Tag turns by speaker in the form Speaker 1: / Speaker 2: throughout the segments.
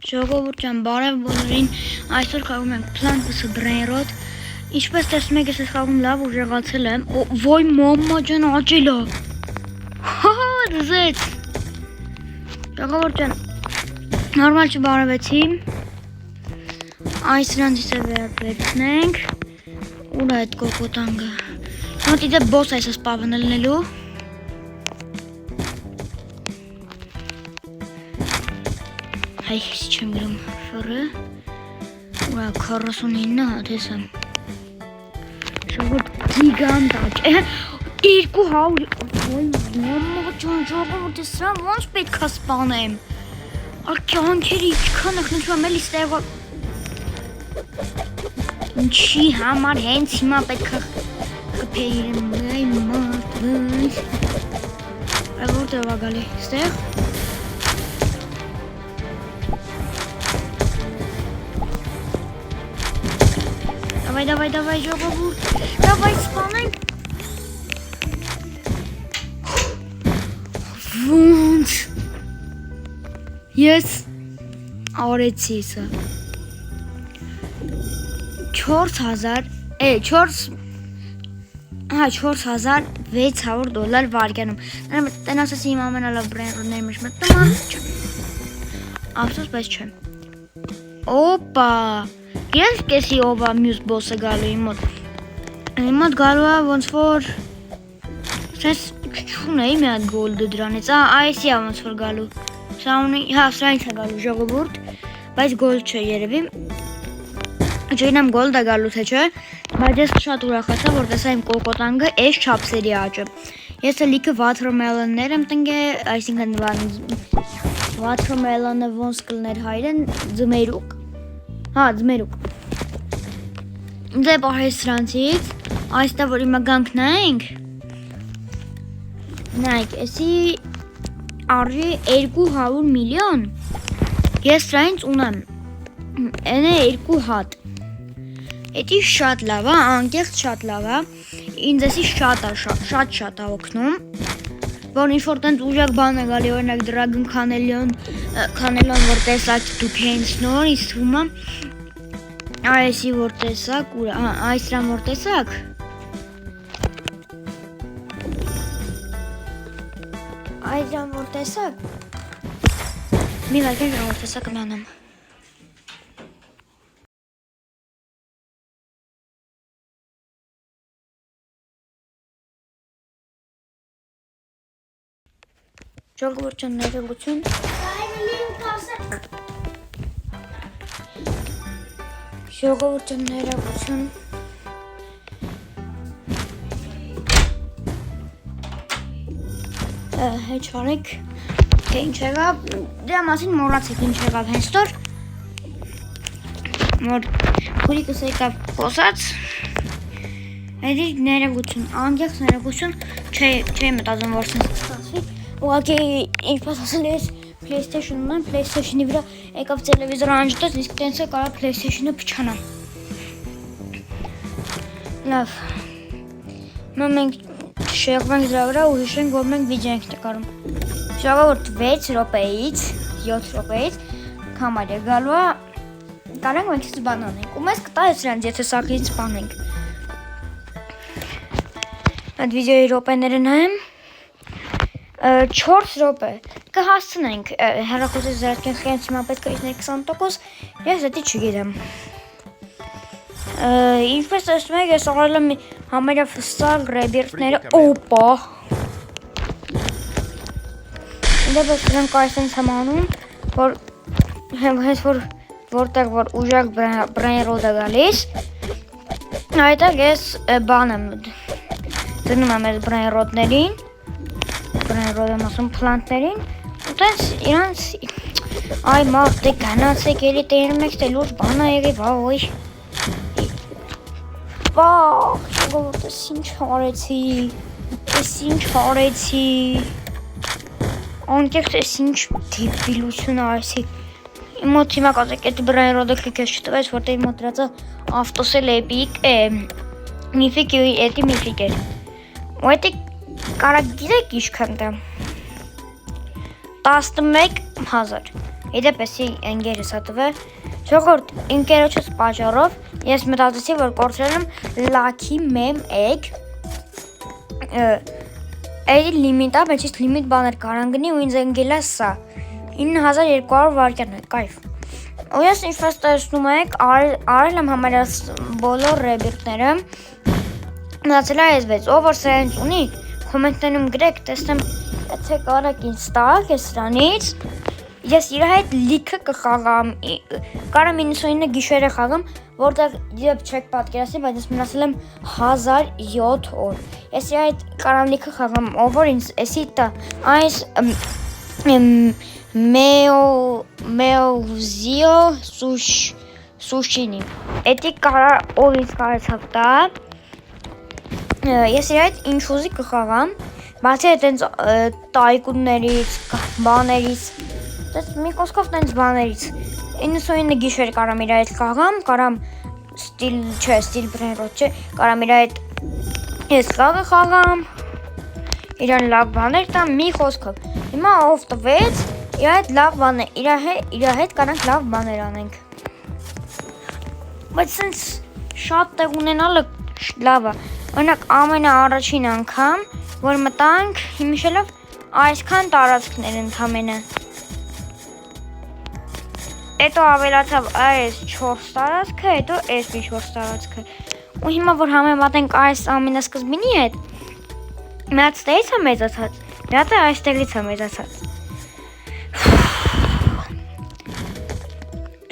Speaker 1: Ժողովուրդ ջան, բարև բոլորին, այսօր խաղում ենք Plant vs Brain Rot։ Ինչպես տեսնում եք, ես այս խաղում լավ ուժեղացել եմ։ Ոյ մամա ջան, աճել է։ Հա, դզեց։ Ժողովուրդ ջան, նորմալ չբարևեցի։ Այս նրանցից է վերցնենք։ Ուր է այդ կոկոտանգը։ Մոտի դե բոս այս սպավն ելնելու։ Հայ, չեմ գրում ֆորը, ուրա 49 հատ ես եմ, ժողովուրդ գիգանտ աճ, 200, ոյ մամա ջան, ժողովուրդ ես սրան ոնց պետք է սպանեմ, արկյանքերի իչքան ախնչում եմ էլի ստեղվա, ինչի համար հենց հիմա պետք է կպեիրեմ, այ մարդ վնց, այ որտեղ ա գալի, ստեղ, Давай, ժողովուրդ, давай սպանենք, ոնց, ես արեցի սա, 4600 դոլար վարկյանում, տնասասի իմ ամենալավ բրենդներ մեջ մտնում, ափսոս պես չեմ, օպա, Ես կեսի ով է մյուս բոսը գալու իմ մոտ գալու է ոնց որ սենց չունեի մի հատ գոլդը դրանից, այսի է ոնց որ գալու, սրանից է գալու ժողովուրդ, բայց գոլդ չէ երևի, չգնամ գոլդ է գալու թե չէ, բայց ես շատ ուրախացա, որ տեսա իմ կոկոտանգը այս չափսերի աճը, ես լիքը watermelon-ներ եմ տնկել, այսինքն watermelon-ը ոնց կլներ հայրեն, ձմերուկ, ձմերուկ, դե պահես սրանցից, այստեղ որ իմը գանք նայենք, նայք, էսի արժի 200 միլիոն, ես սրանից ունեմ, են է 2 հատ, էտի շատ լավ է, անկեղծ շատ լավ է, ինձ էսի շատ է օգնում, որ ինչ-որ տենց ուժակ բան է գալի, օրինակ դրագն քանելոն, որ տեսակ դուք հենց նորից թվում է, այսի որ տեսակ, այս ռան որ տեսակ, այս ռան որ տեսակ, մի վարկեն ռան որ տեսակ մանամ, ժողովուրդ ջան ներողություն, ժողովուրդ ջան ներողություն, հետ չարեք, թե ինչ եղավ, դրա մասին մոռացեք ինչ եղավ հենց տոր, որ քուրիկս եկավ խոսած, հետի ներողություն, անկեղծ ներողություն, չէի մտածում որ սենց կստացվի, ուղղակի ինչպես ասել ես PlayStation ունեմ, PlayStation-ի վրա եկավ տելևիզորը անջտեց, իսկ տենց է կարա PlayStation-ը փչանամ։ Լավ։ Հիմա մենք շեղվենք դրա վրա ու հիշենք, որ մենք վիդեո ենք նկարում։ Ժողովուրդ 6 րոպեից, 7 րոպեից կամար է գալու է, կարանք մենք սպան անենք, ու մեզ կտա է սրանց, եթե սակից սպանենք։ Այդ վիդեոյի րոպեները նայեմ, 4 րոպե կհասցնենք հեռախոսից զրկենք խենց հիմա պետք է իջներ 20%, ես դետի չգիտեմ։ Ինչպես տեսնում եք, ես աղել եմ համարյա ֆստալ ռեբիրտները, օպա։ Դեպս դրանք այսենց եմ անում, որ հենց որտեղ որ ուժակ Brain Rot է գալիս, այդտեղ ես բան եմ դնում եմ այս Brain Rot-ներին, Brain Rot եմ ասում պլանտներին, ու տենց իրանց, այ մարդ դե գանացեք էլի տենում եք, դե լուրջ բան է եղի, վայ, ժողովուրդ, ես ինչ արեցի, անկեղծ ես ինչ դեպիլություն արեցի, իմ մոտ հիմա կազեք էտ Brain Rot-ը կլիքես չտվեց, որտեղ իմ մոտ դրածը ավտոսել էպիկ, միֆիկ էտի միֆիկ էր, ու էտի կարա գիրեք իշքան դա, 11,000 Իդեպ էսի ընկերս հատվե ժողովուրդ ընկերոջս պատճառով ես մտածեցի որ կորցրել եմ լաքի մեմ egg այդ լիմիտա մեջից լիմիտ բաներ կարան գնի ու ինձ ընկել է սա 9200 վարկյան է կայֆ ու ես ինչպես տեսնում եք արել եմ համարյալ բոլոր ռեբիրտները մնացել է այս 6 ով որ սրանց ունի կոմենտներում գրեք տեսնեմ եթե կարեք ինձ տակ է սրանից Ես իր հետ լիքը կխաղամ, կարամ 99 գիշերը խաղամ, որտեղ երբ չեք պատկերացնի, բայց ես մնացել եմ 1007 օր։ Ես իր հետ կարամ լիքը խաղամ, ով որ ինձ էսի տա, այս Meozio Sushini։ Էդի կարա ով ինձ կարեցավ տա, ես իր հետ ինչ ուզի կխաղամ, բացի այդ տայկուններից, բաներից, Դες մի խոսքով տենց բաներից 99 գիշեր կարամ իր հետ խաղամ, կարամ ստիլ բրենրոտ չէ, կարամ իր հետ ես խաղը խաղամ, իրան լավ բաներ տամ, մի խոսքով։ Հիմա ով տվեց, իր հետ լավ բաներ, իր հետ կանանք լավ բաներ անենք։ Բայց սենց շատ տեղ ունենալը լավ է։ Օրինակ ամենաառաջին անգամ, որ մտանք, հիմիշելով այսքան տարածքներ ընդամենը։ Հետո ավելացավ այս 4 տարածքը, հետո այս 4 տարածքը։ Ու հիմա որ համեմատենք այս ամենասկզբինի հետ, մի հատ ստեղից է մեծացած, մի հատ այստեղից է մեծացած։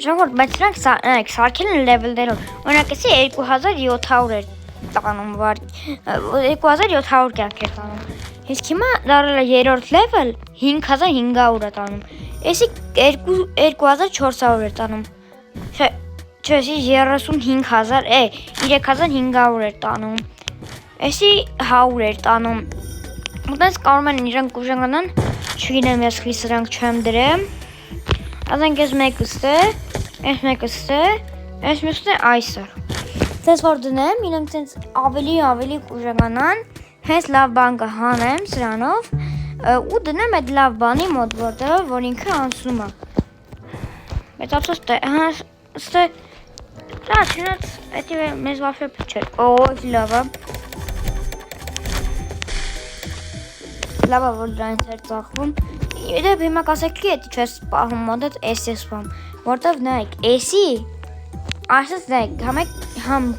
Speaker 1: Ժողովուրդ, բայց նրանք սարքել են լևելներով։ Օրինակ էսի 2700 էր տանում 2700 կյանք էր տանում։ Իսկ հիմա դարել է 3-րդ լևել 5500 է տանում։ Էսի 2400 էր տանում։ Չէ, էսի 35000, 3500 էր տանում։ Էսի 100 էր տանում։ Ուտենց կարող են իրանք ուժանան, չգիտեմ ես խի սրանք չեմ դրեմ։ Ասենք ես մեկը ստե, ես մեկը ստե, ես մյուսն է այսօր։ Դες որ դնեմ, իրանք ցենց ավելի ուժանան, հենց լավ բան կհանեմ սրանով։ Ու դնեմ այդ լավ բանի մոտ որտեղ որ ինքը անցնում է։ Բայց ափսոս թե ստե դա չնայած էդի մեզ վաֆե փչել։ Օй լավ է։ Լավ է որ դրանից էր ծախվում։ Իդեպ հիմա կասեք էդի չես պահում մոտ այդ էս սպամ։ Որտեղ նայեք, էսի ասես նայեք, համ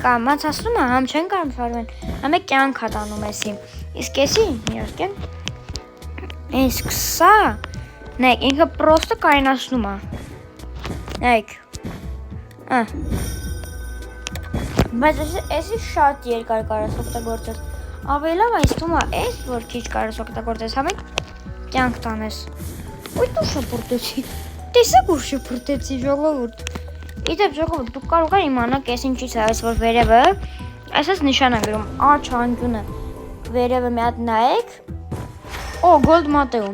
Speaker 1: կամացածում է, համ չեն կարող շարժվել։ Համ է կյանք է տանում էսի։ Իսկ էսի իհարկե Իսկ սա, նայեք, ինքը պրոստը կայնացնում է, նայեք, բայց էսի շատ երկար կարաս օգտագործես, ավելի լավ այս թվում է էս, որ քիչ կարաս օգտագործես, համեք կյանք տանես, ոյ դու շպրտեցի, տեսեք որ շպրտեցի ժողովուրդ, իդեպ ժողովուրդ, դուք կարող է իմանաք ես ինչից է այս որ վերևը, այսպես նիշան է գրում, աչ անկյունը, վերևը մի հատ նայեք, Օ, գոլդ մատեում,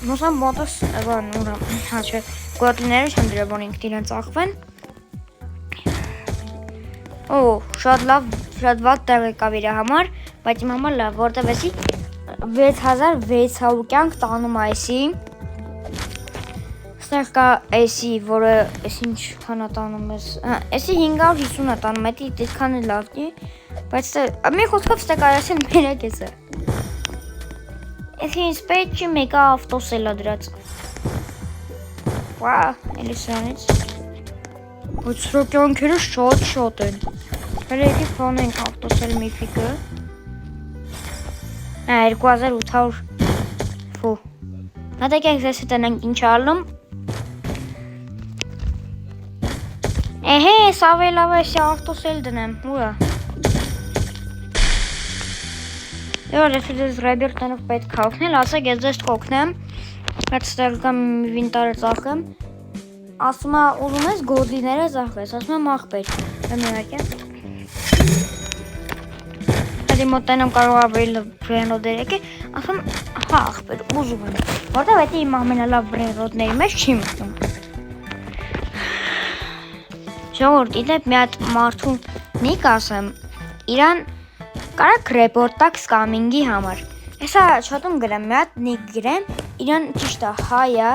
Speaker 1: մոսան մոտս, բան, ուրա, հա չէ, գոտիները չեմ դրել, որ ինքն իրեն ծախվեն Օ, շատ լավ, շատ վատ տեղ եկավ իր համար, բայց իմ համար լավ, որտև էսի 6600 կյանք տանում այսի Ստեղ կա էսի, որը էս ինչ քանա տանում ես, էսի 550 է տանում, էդի դիտքան է լավ դի, բայց մի խոսքով ստեղ կարասեն մերակ ես է Էսի ինձ պետք չի մեկը ավտոսել է դրած Վա, էլի սրանից Բայց սրա կյանքերը շատ են Հրեդի փոն ենք ավտոսել միֆիկը 2800 Ֆու Նատեք եք զես հետենենք ինչ ալում Էհե, սավելավ էսի ավտոսել դնեմ, ուրա Եոր ես դες ռեբիրտենով պետք է օգնել, ասեք ես ձեզ կօգնեմ, բայց ստեղ կամ վինտարը ծախեմ, ասում է ուզում ես գոդիները ծախվես, ասում եմ աղբեր, միակ է։ Հետի մոտենամ կարող ավելի բրենրոդեր եկի, ասում հա աղբեր, ուզում եմ, որտև հետի իմ ամենալավ բրենրոդների մեջ չի մտնում։ Ժողորդ, իդեպ մի հատ մարդու նիկ ասեմ, իրան Կարակ ռեպորտակ սկամինգի համար Էսա չատում գրեմ, մի հատ նիկ գրեմ, իրան ճիշտ է, հայա,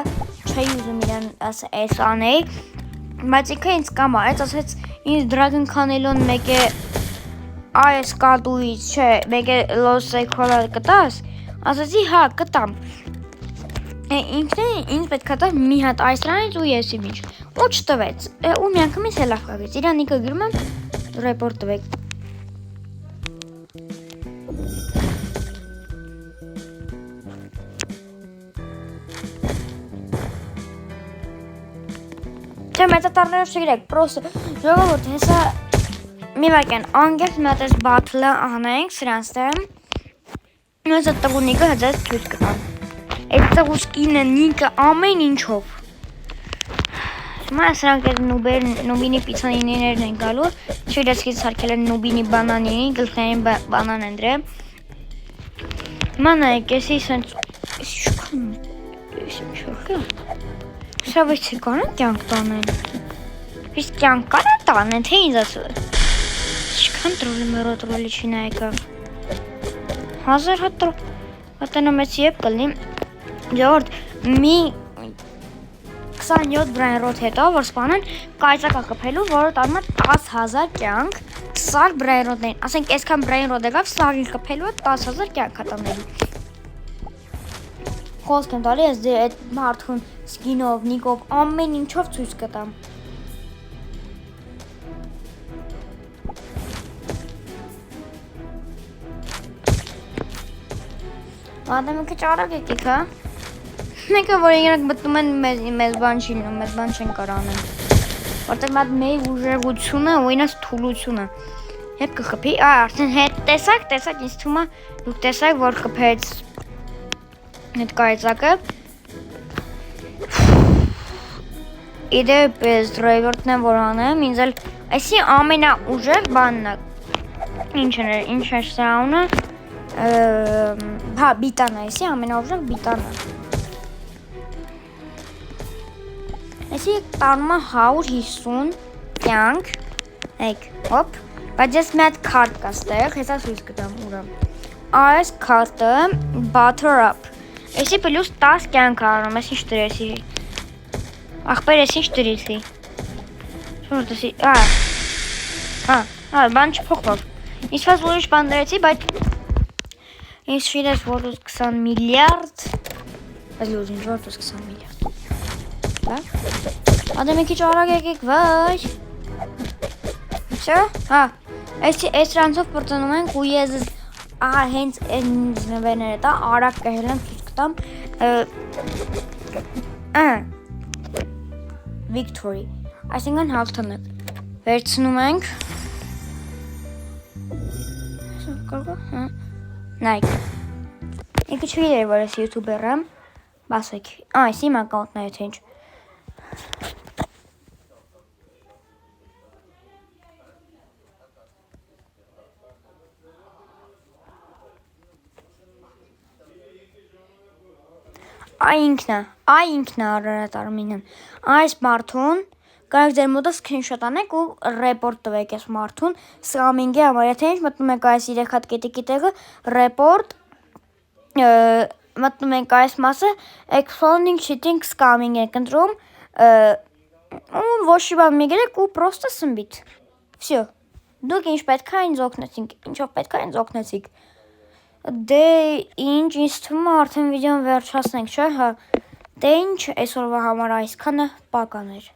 Speaker 1: չէի ուզում իրան այս անեի, բայց ինքը ինձ կամարեց, ասեց ինձ Dragon Canelon մեկ է այս կատուից, չէ, մեկ է Los Cola կտաս, ասացի հա կտամ, ինքն ինձ պետք է տա մի հատ այս դրանից ու ես իմիջ, ու չտվեց, ու միանգամից էլ լավ կագեց, իրան ինքը գրում եմ report տվեք, Չէ, մեծատարներով չգրեք, պրոստը, ժողովուրդ, հեսա մի վարկյան, անգերտ մետ ես բաթլը անենք սրանց դեմ, ես այդ տղունիկը հծես թույց կտամ, այդ տղուսկինը նինքը ամեն ինչով, հիմա սրանք այդ նուբինի պիցանիներն են գալու, չիրեցքից սարկել են նուբինի բանանինի, գլխային բանան են դրեմ, հիմա նայեք, եսի սենց, Սա ոչ չկան են կյանք տանեն, իսկ կյանք կան են տանեն, թե ինձ ասել, չկան տրոլի մերոտրոլի չի նայեկը, 1000 հատ հատենը մեծ եվ կլնի, ժողորդ, մի 27 բրայնրոտ հետո, որ սպանեն կայծակա կպելու, որը տանում է 10,000 կյանք, սար բրայնրոտներին, ասենք այսքան բրայնրոտ եկավ, սարին կպելու է 10,000 կյանք հատանելու, խոսք եմ տալի, ես դե այդ մարդուն սկինով, նիկով, ամեն ինչով ցույց կտամ։ Ադա մենք քիչ արագ եկեք, հա։ Մեկը որ իրանք մտնում են մեզ բան չի լինում, մեզ բան չեն կարող անել։ Որտեղ մատ մեր ուժեղությունը ու ինձ թուլությունը։ Հետ կխփի, արդեն հետ տեսակ, ինձ թվում է դուք տեսակ որ կփեց այդ կայծակը Իդեպ ես դրայվերտն եմ որ անեմ, ինձ էլ այսի ամենաուժեղ բանն է, ինչ է սաունը, հա բիտանը, այսի ամենաուժեղ բիտանը, այսի տանում է 150 կյանք, եկ, հոպ, բայց ես մի հատ քարտ կա ստեղ, հեսա սույց կտամ ուրամ, այս քարտը butter up, այսի պլյուս 10 կյանք արում, ես ինչ դրեսի, Ախպեր ես ինչ դրիցի, շորդ եսի, բան չփոխվավ, իսվազ ուրիշ բան դրեցի, բայց ինձ շիրես որոս 20 միլիարդ, այս լուզին որոս 20 միլիարդ, ադե մենք իչ արագ եկեք, վայ, չէ, այս ranցով պրծնում ենք ու ես հենց ինձ նվերները տա, արագ կհել եմ ցույց կտամ, Victory, այսինքն հաղթանակ, վերցնում ենք, նայք, ինքը չի էր, որ ես յութուբեր եմ, բասեք, այս իմ ակաունտն է, թե ինչ, Այ ինքն է արարատ արմինն, այս մարդուն, կարակ ձեր մոտը սկրինշոտ անեք ու report տվեք այս մարդուն, սկամինգի համար, եթե ինչ մտնում եք այս 3 հատ կետիկի տեղը, report, մտնում եք այս մասը, exploding, cheating, scamming եք ընտրում, ու ոչ բան մի գրեք ու պրոստը սմբիտ, վсё, դուք ինչ պետք է ինձ օգնեցինք, ինչով պետք է ինձ օգնեցիք, Դե ինչ ինձ թվում է արդեն վիդեոն վերջացնենք, չէ՞, հա, դե ինչ այսօրվա համար այսքանը պական էր։